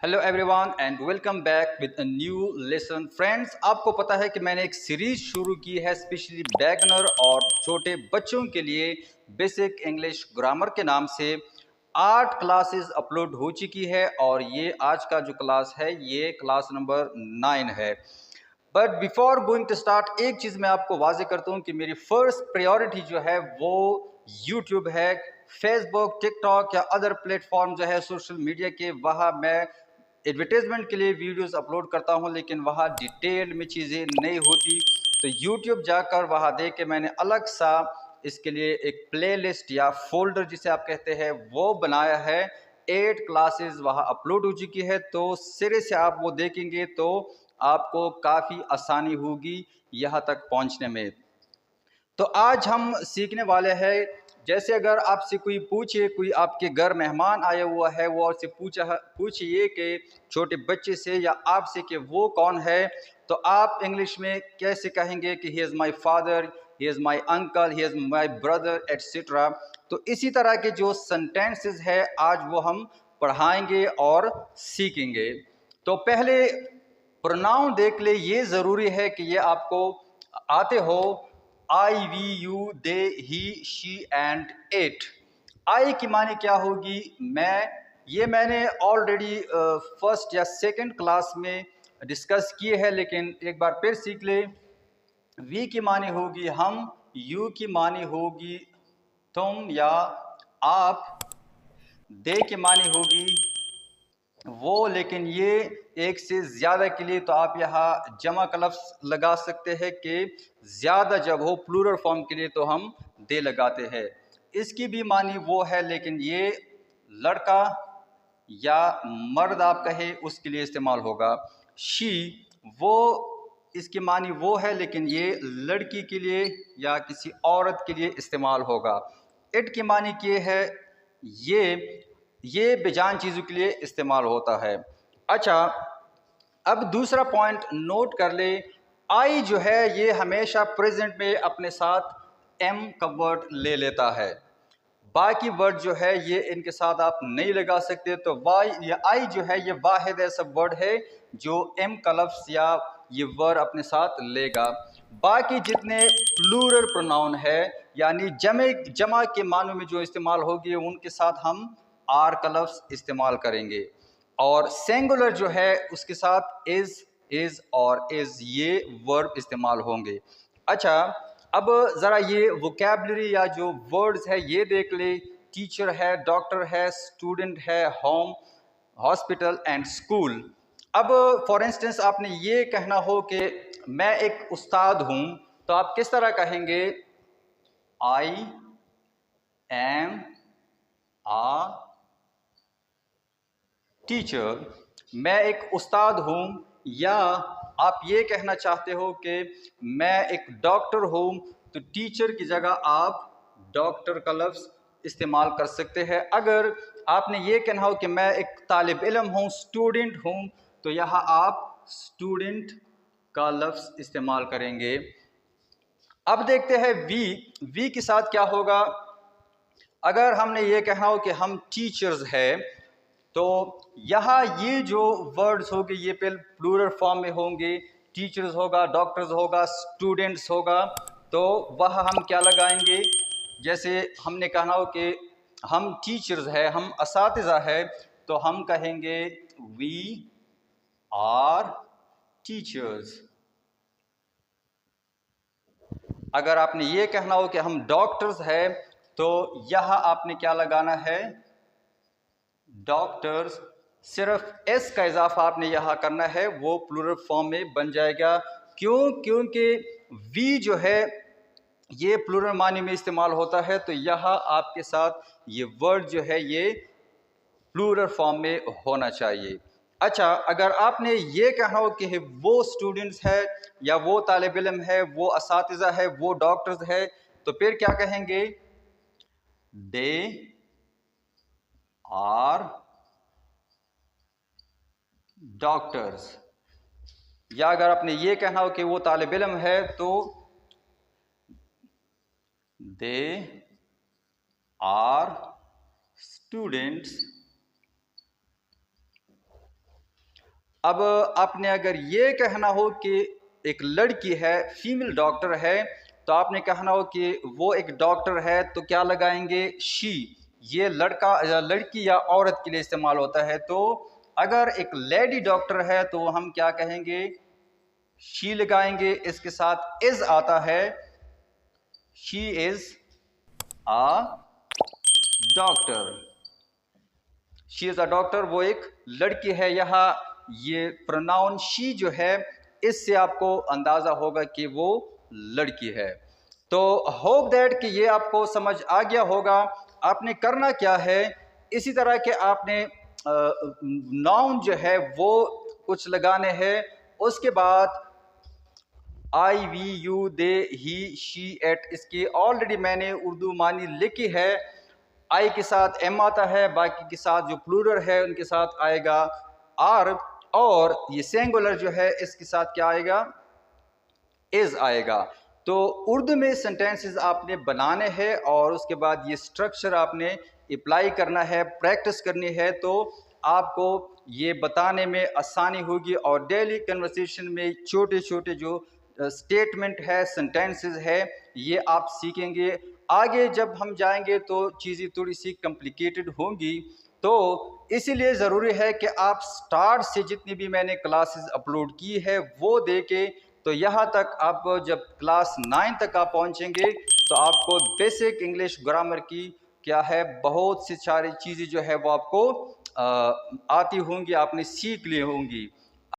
Hello everyone and welcome back with a new lesson. Friends, आपको पता है कि मैंने एक सीरीज शुरू की है स्पेशली बैगनर और छोटे बच्चों के लिए बेसिक इंग्लिश ग्रामर के नाम से। 8 क्लासेस अपलोड हो चुकी है और ये आज का जो क्लास है ये क्लास नंबर 9 है। But before going to start एक चीज़ मैं आपको वाजे करता हूँ कि मेरी फर्स्ट प्रायोरिटी जो है वो यूट्यूब है। फेसबुक, टिकटॉक या अदर प्लेटफॉर्म जो है सोशल मीडिया के, वहाँ मैं एडवर्टाइजमेंट के लिए वीडियोस अपलोड करता हूं, लेकिन वहाँ डिटेल में चीज़ें नहीं होती। तो यूट्यूब जाकर वहाँ देख के मैंने अलग सा इसके लिए एक प्लेलिस्ट या फोल्डर जिसे आप कहते हैं वो बनाया है। 8 क्लासेस वहाँ अपलोड हो चुकी है, तो सिरे से आप वो देखेंगे तो आपको काफ़ी आसानी होगी यहाँ तक पहुँचने में। तो आज हम सीखने वाले हैं, जैसे अगर आपसे कोई पूछे, कोई आपके घर मेहमान आया हुआ है, वो आपसे पूछिए कि छोटे बच्चे से या आपसे कि वो कौन है, तो आप इंग्लिश में कैसे कहेंगे कि he is my father, he is my uncle, he is my brother etcetera. तो इसी तरह के जो सेंटेंसेस है आज वो हम पढ़ाएंगे और सीखेंगे। तो पहले प्रोनाउन देख ले, ये ज़रूरी है कि ये आपको आते हो। I, we, you, they, he, she and it. I की माने क्या होगी? मैंने ऑलरेडी फर्स्ट या सेकंड क्लास में डिस्कस किए हैं, लेकिन एक बार फिर सीख ले। वी की माने होगी हम, यू की माने होगी तुम या आप, दे की माने होगी वो, लेकिन ये एक से ज़्यादा के लिए तो आप यहाँ जमा का लफ्ज़ लगा सकते हैं कि ज़्यादा जब हो प्लूरल फॉर्म के लिए तो हम दे लगाते हैं। इसकी भी मानी वो है, लेकिन ये लड़का या मर्द आप कहे उसके लिए इस्तेमाल होगा। शी, वो इसकी मानी वो है, लेकिन ये लड़की के लिए या किसी औरत के लिए इस्तेमाल होगा। इट की मानी ये है, ये बेजान चीज़ों के लिए इस्तेमाल होता है। अच्छा, अब दूसरा पॉइंट नोट कर ले। आई जो है ये हमेशा प्रेजेंट में अपने साथ एम का वर्ड ले लेता है। बाकी वर्ड जो है ये इनके साथ आप नहीं लगा सकते। तो वाई या आई जो है ये वाहिद ऐसा वर्ड है जो एम का लफ्ज़ या ये वर्ड अपने साथ लेगा। बाकी जितने प्लूरल प्रोनाउन है यानी जमा के मानों में जो इस्तेमाल होगी उनके साथ हम आर का लफ्ज़ इस्तेमाल करेंगे, और सिंगुलर जो है उसके साथ इज़ और इज़ ये वर्ब इस्तेमाल होंगे। अच्छा, अब ज़रा ये वोकैबलरी या जो वर्ड्स है ये देख ले। टीचर है, डॉक्टर है, स्टूडेंट है, होम, हॉस्पिटल एंड स्कूल। अब फॉर इंस्टेंस आपने ये कहना हो कि मैं एक उस्ताद हूँ, तो आप किस तरह कहेंगे? I am a teacher. मैं एक उस्ताद हूँ। या आप ये कहना चाहते हो कि मैं एक डॉक्टर हूँ, तो टीचर की जगह आप डॉक्टर का लफ्ज़ इस्तेमाल कर सकते हैं। अगर आपने ये कहना हो कि मैं एक तालिब इल्म हूँ, स्टूडेंट हूँ, तो यहाँ आप स्टूडेंट का लफ्ज़ इस्तेमाल करेंगे। अब देखते हैं वी के साथ क्या होगा। अगर हमने ये कहना हो कि हम टीचर्स हैं, तो यहाँ ये जो वर्ड्स होंगे ये प्लूरल फॉर्म में होंगे। टीचर्स होगा, डॉक्टर्स होगा, स्टूडेंट्स होगा, तो वह हम क्या लगाएंगे? जैसे हमने कहना हो कि हम टीचर्स हैं, हम असातिज़ा है, तो हम कहेंगे वी आर टीचर्स। अगर आपने ये कहना हो कि हम डॉक्टर्स हैं, तो यहाँ आपने क्या लगाना है? डॉक्टर्स। सिर्फ एस का इजाफा आपने यहाँ करना है, वो प्लूरल फॉर्म में बन जाएगा। क्यों? क्योंकि वी जो है ये प्लूरल मानी में इस्तेमाल होता है, तो यहाँ आपके साथ ये वर्ड जो है ये प्लूरल फॉर्म में होना चाहिए। अच्छा, अगर आपने ये कहना हो कि वो स्टूडेंट्स है या वो तालिब इल्म है, वो असातिज़ा है, वो डॉक्टर्स है, तो फिर क्या कहेंगे? They are doctors. या अगर आपने ये कहना हो कि वो तालिब इल्म है, तो दे आर स्टूडेंट्स। अब आपने अगर ये कहना हो कि एक लड़की है, फीमेल डॉक्टर है, तो आपने कहना हो कि वो एक डॉक्टर है, तो क्या लगाएंगे? शी। ये लड़का या लड़की या औरत के लिए इस्तेमाल होता है। तो अगर एक लेडी डॉक्टर है तो हम क्या कहेंगे? शी लगाएंगे। इसके साथ इज आता है, she is a doctor. She is a doctor, वो एक लड़की है। यहाँ ये प्रोनाउन शी जो है, इससे आपको अंदाजा होगा कि वो लड़की है। तो होप दैट कि ये आपको समझ आ गया होगा। आपने करना क्या है, इसी तरह के आपने नाउन जो है वो कुछ लगाने हैं। उसके बाद I, we, you, they, he, she, it, इसकी ऑलरेडी मैंने उर्दू मानी लिखी है। आई के साथ एम आता है, बाकी के साथ जो प्लूरल है उनके साथ आएगा आर, और ये सिंगुलर जो है इसके साथ क्या आएगा? इज आएगा। तो उर्दू में सेंटेंसेस आपने बनाने हैं और उसके बाद ये स्ट्रक्चर आपने अप्लाई करना है, प्रैक्टिस करनी है, तो आपको ये बताने में आसानी होगी। और डेली कन्वर्सेशन में छोटे छोटे जो स्टेटमेंट है, सेंटेंसेस है, ये आप सीखेंगे। आगे जब हम जाएंगे तो चीज़ें थोड़ी सी कॉम्प्लिकेटेड होंगी। तो इसीलिए ज़रूरी है कि आप स्टार्ट से जितनी भी मैंने क्लासेस अपलोड की है वो देखें। तो यहाँ तक आप जब क्लास 9 तक आप पहुँचेंगे तो आपको बेसिक इंग्लिश ग्रामर की क्या है, बहुत सी सारी चीज़ें जो है वो आपको आती होंगी, आपने सीख ली होंगी।